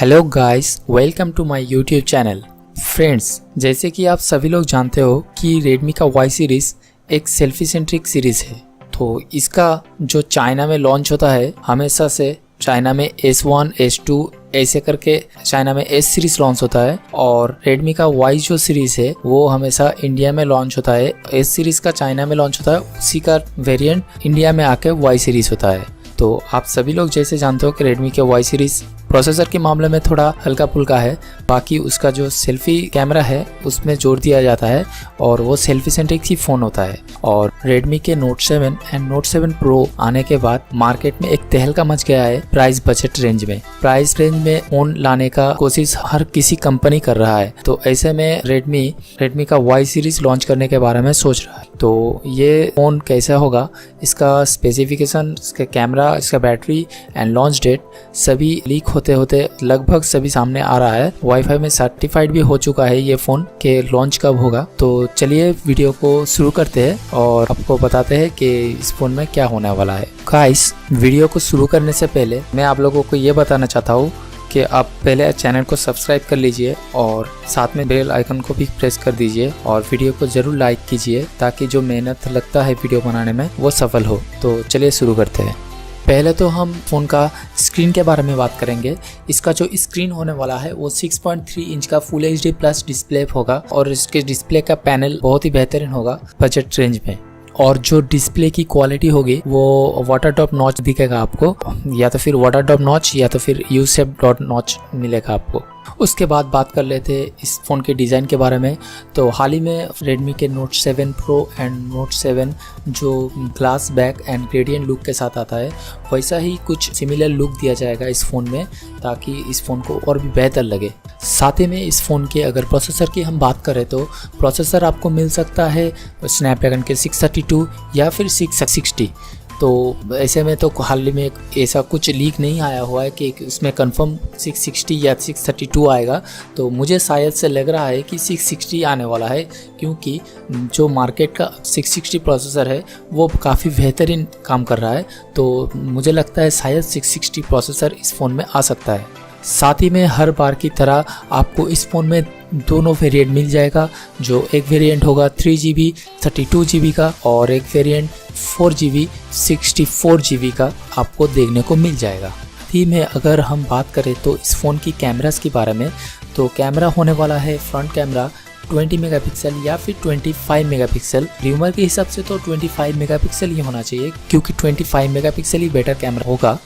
Hello guys, welcome to my YouTube channel. Friends, जैसे कि आप सभी लोग जानते हो कि रेडमी का वाई सीरीज़ एक सेल्फी सेंट्रिक सीरीज़ है। तो इसका जो चाइना में लॉन्च होता है, हमेशा से चाइना में S1, S2 ऐसे करके चाइना में S सीरीज़ लॉन्च होता है, और रेडमी का वाई जो सीरीज़ है वो हमेशा इंडिया में लॉन्च होता है। S सीरीज़ का चाइना में लॉन्च होता है, उसी का वेरिएंट इंडिया में आके वाई सीरीज़ होता है। तो आप सभी लोग जैसे जानते हो कि रेडमी के वाई सीरीज़ प्रोसेसर के मामले में थोड़ा हल्का फुल्का है, बाकी उसका जो सेल्फी कैमरा है उसमें जोर दिया जाता है और वो सेल्फी सेंट्रिक ही फ़ोन होता है। और रेडमी के नोट 7 एंड नोट 7 प्रो आने के बाद मार्केट में एक तहलका मच गया है प्राइस बजट रेंज में। प्राइस रेंज में फ़ोन लाने का कोशिश हर किसी कंपनी कर रहा है। तो ऐसे में रेडमी का वाई सीरीज़ लॉन्च करने के बारे में सोच रहा है। तो ये फ़ोन कैसा होगा, इसका स्पेसिफिकेशन, इसका कैमरा, इसका बैटरी एंड लॉन्च डेट सभी लीक होते होते लगभग सभी सामने आ रहा है। वाईफाई में सर्टिफाइड भी हो चुका है ये फ़ोन के लॉन्च कब होगा। तो चलिए वीडियो को शुरू करते हैं और आपको बताते हैं कि इस फ़ोन में क्या होने वाला है। गाइस, वीडियो को शुरू करने से पहले मैं आप लोगों को ये बताना चाहता हूँ कि आप पहले चैनल को सब्सक्राइब कर लीजिए और साथ में बेल आइकन को भी प्रेस कर दीजिए और वीडियो को ज़रूर लाइक कीजिए ताकि जो मेहनत लगता है वीडियो बनाने में वो सफल हो। तो चलिए शुरू करते हैं। पहले तो हम फ़ोन का स्क्रीन के बारे में बात करेंगे। इसका जो स्क्रीन होने वाला है वो 6.3 इंच का फुल HD प्लस डिस्प्ले होगा और इसके डिस्प्ले का पैनल बहुत ही बेहतरीन होगा बजट रेंज में। और जो डिस्प्ले की क्वालिटी होगी वो वाटर टॉप नॉच दिखेगा आपको, या तो फिर वाटर टॉप नॉच या तो फिर यू शेप डॉट नॉच मिलेगा आपको। उसके बाद बात कर लेते हैं इस फ़ोन के डिज़ाइन के बारे में। तो हाल ही में रेडमी के नोट 7 प्रो एंड नोट 7 जो glass back and gradient look के साथ आता है, वैसा ही कुछ सिमिलर लुक दिया जाएगा इस फ़ोन में ताकि इस फ़ोन को और भी बेहतर लगे। साथ ही में इस फ़ोन के अगर प्रोसेसर की हम बात करें तो प्रोसेसर आपको मिल सकता है स्नैपड्रैगन के 632 या फिर 660। तो ऐसे में तो हाल ही में ऐसा कुछ लीक नहीं आया हुआ है कि उसमें कंफर्म 660 या 632 आएगा। तो मुझे शायद से लग रहा है कि 660 आने वाला है, क्योंकि जो मार्केट का 660 प्रोसेसर है वो काफ़ी बेहतरीन काम कर रहा है। तो मुझे लगता है शायद 660 प्रोसेसर इस फ़ोन में आ सकता है। साथ ही में हर बार की तरह आपको इस फ़ोन में दोनों वेरिएंट मिल जाएगा। जो एक वेरिएंट होगा 3GB 32GB का और एक वेरिएंट 4GB 64GB का आपको देखने को मिल जाएगा। ही में अगर हम बात करें तो इस फ़ोन की कैमरास के बारे में, तो कैमरा होने वाला है फ्रंट कैमरा 20 मेगापिक्सल या फिर 25 मेगापिक्सल। र्यूमर के हिसाब से तो 25 मेगापिक्सल ही होना चाहिए, क्योंकि 25 मेगापिक्सल ही बेटर कैमरा होगा।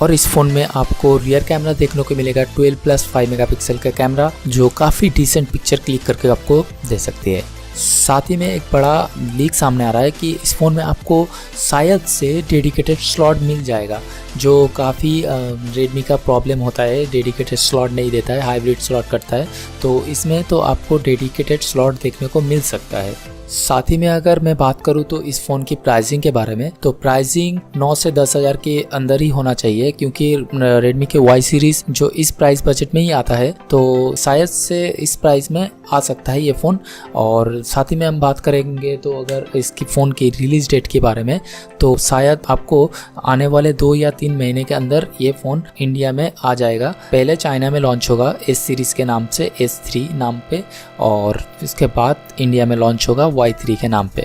और इस फ़ोन में आपको रियर कैमरा देखने को मिलेगा 12+5 मेगापिक्सल का कैमरा, जो काफ़ी डिसेंट पिक्चर क्लिक करके आपको दे सकती है। साथ ही में एक बड़ा लीक सामने आ रहा है कि इस फ़ोन में आपको शायद से डेडिकेटेड स्लॉट मिल जाएगा, जो काफ़ी रेडमी का प्रॉब्लम होता है, डेडिकेटेड स्लॉट नहीं देता है, हाइब्रिड स्लॉट करता है। तो इसमें तो आपको डेडिकेटेड स्लॉट देखने को मिल सकता है। साथ ही में अगर मैं बात करूं तो इस फ़ोन की प्राइसिंग के बारे में, तो प्राइसिंग 9 से 10 हज़ार के अंदर ही होना चाहिए, क्योंकि रेडमी के वाई सीरीज़ जो इस प्राइस बजट में ही आता है, तो शायद से इस प्राइस में आ सकता है ये फ़ोन। और साथ ही में हम बात करेंगे तो अगर इसकी फ़ोन की रिलीज़ डेट के बारे में, तो शायद आपको आने वाले 2 या 3 महीने के अंदर ये फ़ोन इंडिया में आ जाएगा। पहले चाइना में लॉन्च होगा S सीरीज़ के नाम से, S3 नाम पे, और इसके बाद इंडिया में लॉन्च होगा Y3 के नाम पे।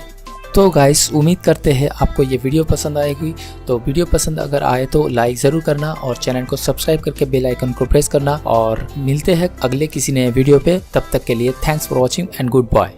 तो गाइस, उम्मीद करते हैं आपको ये वीडियो पसंद आएगी। तो वीडियो पसंद अगर आए तो लाइक ज़रूर करना और चैनल को सब्सक्राइब करके बेल आइकन को प्रेस करना। और मिलते हैं अगले किसी नए वीडियो पे। तब तक के लिए thanks for watching and good bye.